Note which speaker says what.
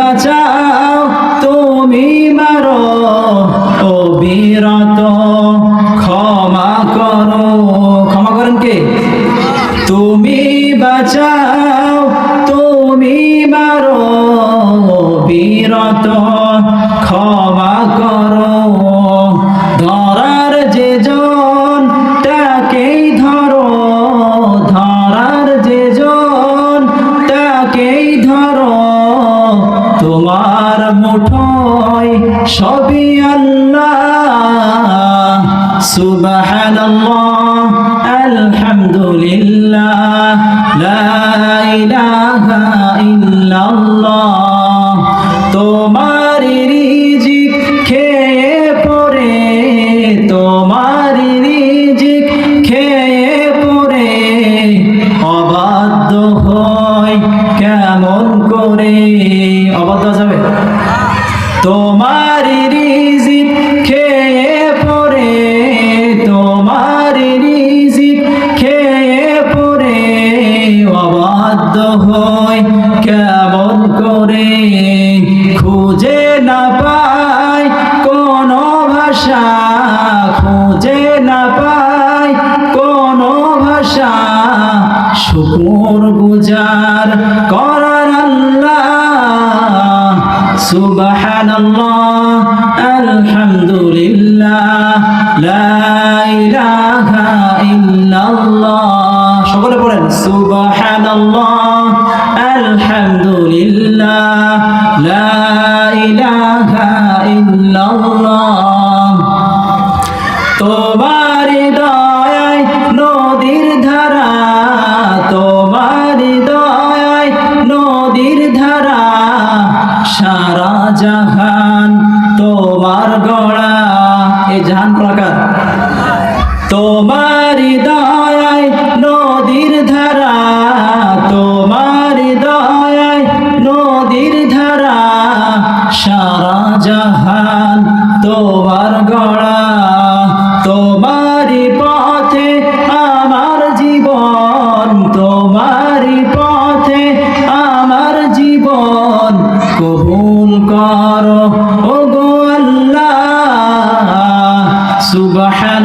Speaker 1: বাঁচাও তুমি মারো অবিরত, ক্ষমা করো, ক্ষমা করেন কে? তুমি বাঁচাও তুমি মারো অবিরত, ক্ষমা করো। ধরার যে জন তাকেই ধরো, ধরার যে জন তাকেই ধরো, তোমার মুঠোয় সবই আল্লাহ। সুবহানাল্লাহ আলহামদুলিল্লাহ লা ইলাহা ইল্লাল্লাহ। তোমার রিজিক খেয়ে পরে, তোমার রিজিক খেয়ে পরে অবাধ্য হয় কেমন করে? অবাধ্য যাবে? তোমার রিজিক খেয়ে পরে, তোমার রিজিক খেয়ে পরে অবাধ্য হয় কেমন করে? খুঁজে না পাই কোনো ভাষা, খুঁজে না পাই কোনো ভাষা, শুকর গুজার করার আল্লাহ। সুবহানাল্লাহ আলহামদুলিল্লাহ লা ইলাহা ইল্লাল্লাহ। সকলে পড়েন সুবহানাল্লাহ আলহামদুলিল্লাহ লা ইলাহা ইল্লাল্লাহ। তোমার দয়ায় নদীর ধারা, তোমার দয়ায় নদীর ধারা, সারা জাহান তোমার গড়া। এই জাহান কলাকার। তোমার দয়ায় নদীর ধারা, তোমার দয়ায় নদীর ধারা, সারা জাহান তোমার গড়া। তোমারি পথে আমার জীবন, তোমারি পথে আমার জীবন, কবুল করো ওগো আল্লাহ। সুবহান